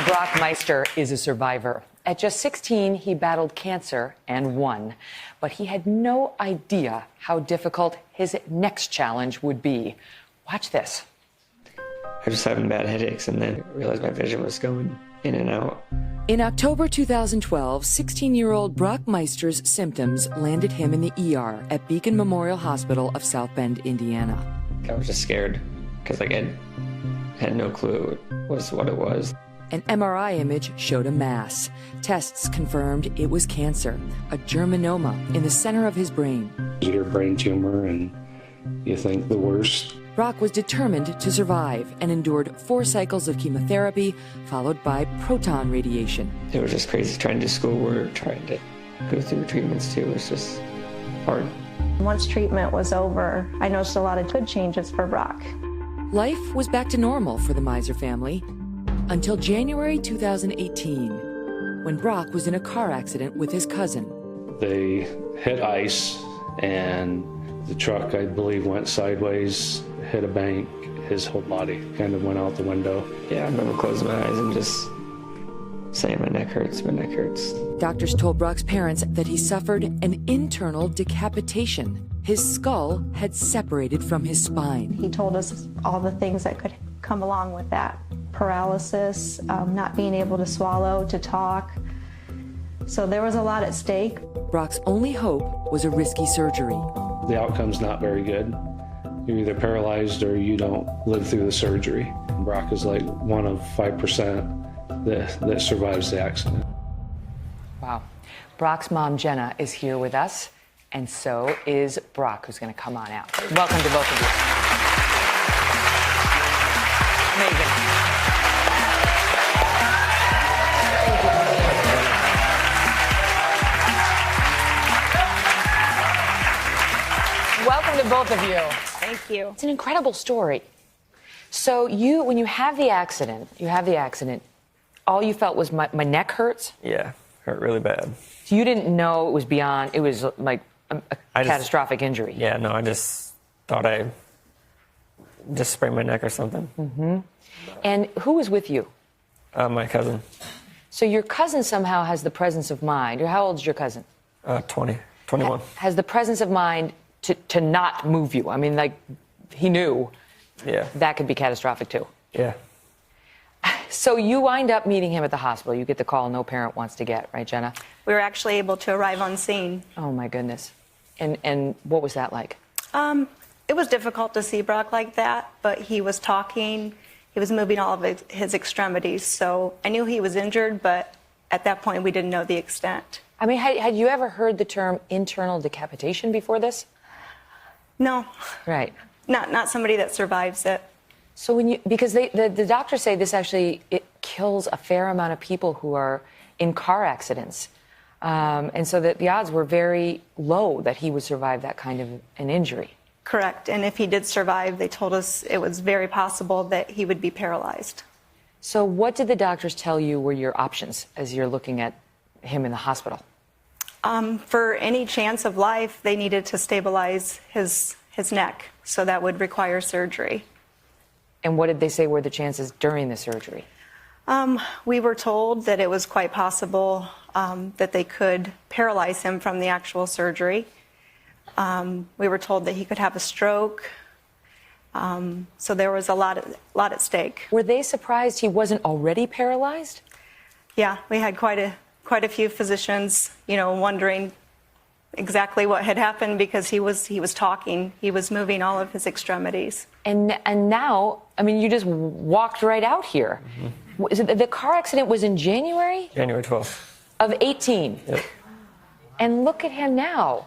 Brock Meister is a survivor. At just 16, he battled cancer and won. But he had no idea how difficult his next challenge would be. Watch this. I was just having bad headaches, and then I realized my vision was going in and out. In October 2012, 16-year-old Brock Meister's symptoms landed him in the ER at Beacon Memorial Hospital of South Bend, Indiana. I was just scared because I had no clue what it was. An MRI image showed a mass. Tests confirmed it was cancer, a germinoma in the center of his brain. Your brain tumor, and you think the worst. Brock was determined to survive and endured 4 cycles of chemotherapy, followed by proton radiation. It was just crazy trying to do schoolwork, trying to go through treatments too. It was just hard. Once treatment was over, I noticed a lot of good changes for Brock. Life was back to normal for the Meister family until January 2018, when Brock was in a car accident with his cousin. They hit ice, and the truck, I believe, went sideways, hit a bank. His whole body kind of went out the window. Yeah, I remember closing my eyes and just saying, my neck hurts, my neck hurts. Doctors told Brock's parents that he suffered an internal decapitation. His skull had separated from his spine. He told us all the things that could come along with that. Paralysis, not being able to swallow, to talk. So there was a lot at stake. Brock's only hope was a risky surgery. The outcome's not very good. You're either paralyzed or you don't live through the surgery. Brock is like one of 5% that survives the accident. Wow. Brock's mom, Jenna, is here with us, and so is Brock, who's going to come on out. Welcome to both of you. Megyn. Welcome to both of you. Thank you. It's an incredible story. So when you have the accident, all you felt was my neck hurts? Yeah, hurt really bad. So you didn't know it was like a catastrophic injury? Yeah, no, I just thought I just sprained my neck or something. Mm-hmm. And who was with you? My cousin. So your cousin somehow has the presence of mind. How old is your cousin? 21. Has the presence of mind to not move you. I mean, like, he knew that could be catastrophic too. Yeah. So you wind up meeting him at the hospital. You get the call no parent wants to get, right, Jenna? We were actually able to arrive on scene. Oh, my goodness. And what was that like? It was difficult to see Brock like that, but he was talking. He was moving all of his extremities. So I knew he was injured, but at that point, we didn't know the extent. I mean, had you ever heard the term internal decapitation before this? No. Right. Not somebody that survives it. So because the doctors say this actually, it kills a fair amount of people who are in car accidents. And so that the odds were very low that he would survive that kind of an injury. Correct. And if he did survive, they told us it was very possible that he would be paralyzed. So what did the doctors tell you were your options as you're looking at him in the hospital? For any chance of life, they needed to stabilize his neck, so that would require surgery. And what did they say were the chances during the surgery? We were told that it was quite possible that they could paralyze him from the actual surgery. We were told that he could have a stroke. So there was a lot at stake. Were they surprised he wasn't already paralyzed? Yeah, we had quite a few physicians, wondering exactly what had happened because he was talking. He was moving all of his extremities. And now, I mean, you just walked right out here. Mm-hmm. The car accident was in January? January 12th. Of 18? Yep. And look at him now.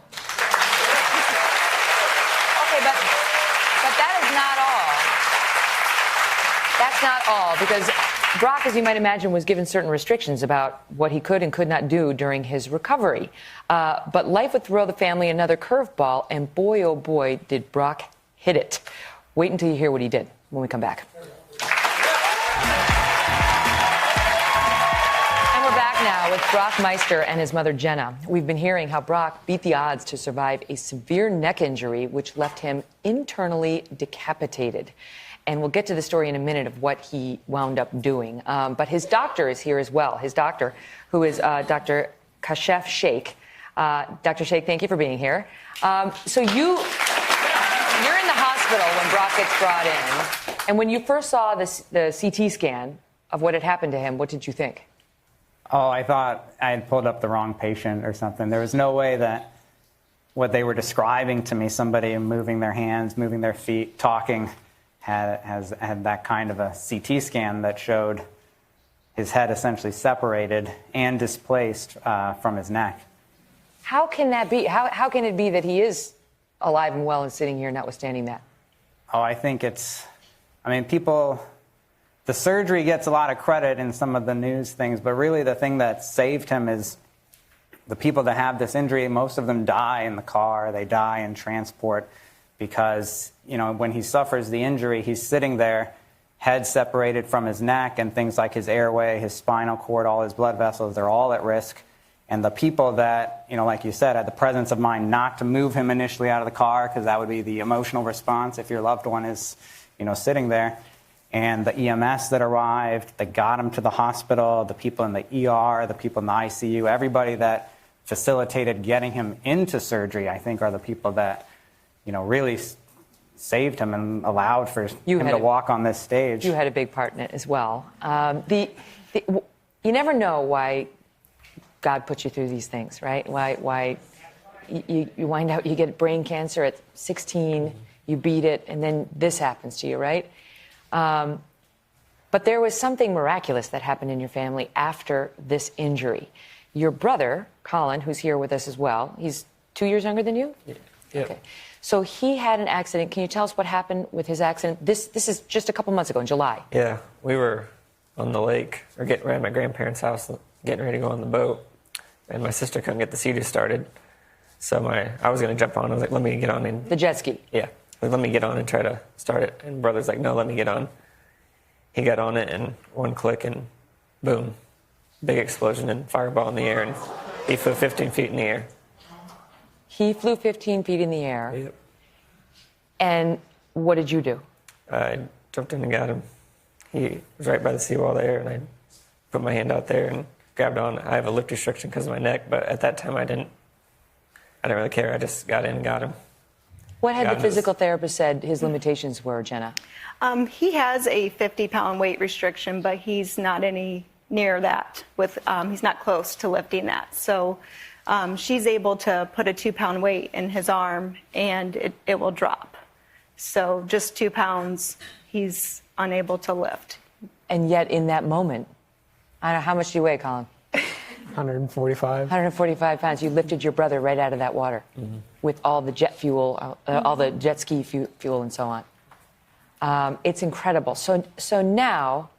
Okay, but that is not all. That's not all, because Brock, as you might imagine, was given certain restrictions about what he could and could not do during his recovery. But life would throw the family another curveball, and boy, oh boy, did Brock hit it. Wait until you hear what he did when we come back. And we're back now with Brock Meister and his mother, Jenna. We've been hearing how Brock beat the odds to survive a severe neck injury, which left him internally decapitated. And we'll get to the story in a minute of what he wound up doing. But his doctor is here as well. His doctor, who is Dr. Kasif Shaikh. Dr. Shaikh, thank you for being here. So you're in the hospital when Brock gets brought in. And when you first saw the CT scan of what had happened to him, what did you think? Oh, I thought I had pulled up the wrong patient or something. There was no way that what they were describing to me, somebody moving their hands, moving their feet, talking, had that kind of a CT scan that showed his head essentially separated and displaced from his neck. How can that be? How can it be that he is alive and well and sitting here notwithstanding that? Oh, I think people, the surgery gets a lot of credit in some of the news things, but really the thing that saved him is the people that have this injury, most of them die in the car, they die in transport because, when he suffers the injury, he's sitting there, head separated from his neck, and things like his airway, his spinal cord, all his blood vessels, they're all at risk. And the people that, like you said, had the presence of mind not to move him initially out of the car, because that would be the emotional response if your loved one is, sitting there. And the EMS that arrived, that got him to the hospital, the people in the ER, the people in the ICU, everybody that facilitated getting him into surgery, I think, are the people that, really saved him and allowed for him to walk on this stage. You had a big part in it as well. You never know why God puts you through these things, right? Why you wind out, you get brain cancer at 16, you beat it, and then this happens to you, right? But there was something miraculous that happened in your family after this injury. Your brother, Colin, who's here with us as well, he's 2 years younger than you? Yeah. Okay. So he had an accident. Can you tell us what happened with his accident? This is just a couple months ago in July. Yeah, we were on the lake, or we're at my grandparents' house, getting ready to go on the boat, and my sister couldn't get the Sea-Doo started. So I was going to jump on. I was like, let me get on in. The jet ski. Yeah. Like, let me get on and try to start it. And brother's like, no, let me get on. He got on it, and one click, and boom. Big explosion and fireball in the air, and he flew 15 feet in the air. He flew 15 feet in the air. Yep. And what did you do? I jumped in and got him. He was right by the seawall there, and I put my hand out there and grabbed on. I have a lift restriction because of my neck, but at that time I didn't really care. I just got in and got him. What had the physical therapist said his limitations were, Jenna? He has a 50-pound weight restriction, but he's not any near that. He's not close to lifting that. So she's able to put a 2-pound weight in his arm, and it will drop. So just 2 pounds, he's unable to lift. And yet in that moment, I don't know, how much do you weigh, Colin? 145. 145 pounds. You lifted your brother right out of that water with all the jet fuel, all the jet ski fuel and so on. It's incredible. So now,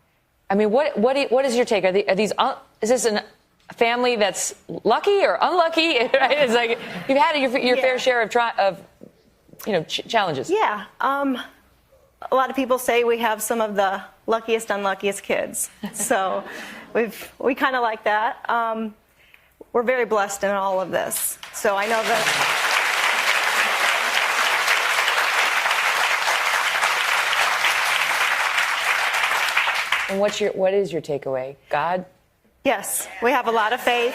I mean, what is your take? Are these is this a family that's lucky or unlucky? Right? It's like you've had your fair share of challenges. Yeah. A lot of people say we have some of the luckiest, unluckiest kids. So we kind of like that. We're very blessed in all of this. So I know that. And what is your takeaway? God? Yes, we have a lot of faith.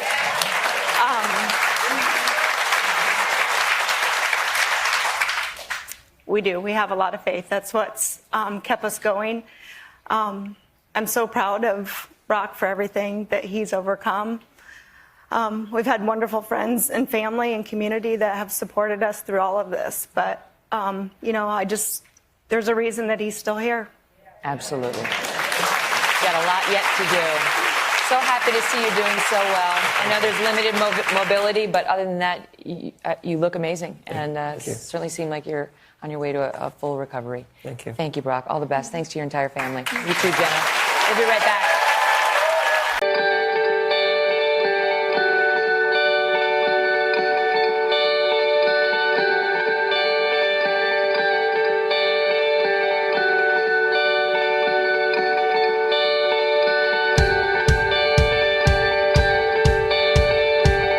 We do. We have a lot of faith. That's what's kept us going. I'm so proud of Brock for everything that he's overcome. We've had wonderful friends and family and community that have supported us through all of this. But, there's a reason that he's still here. Absolutely. Got a lot yet to do. So happy to see you doing so well. I know there's limited mobility, but other than that, you look amazing. And certainly seem like you're on your way to a full recovery. Thank you. Thank you, Brock. All the best. Thanks to your entire family. You too, Jenna. We'll be right back.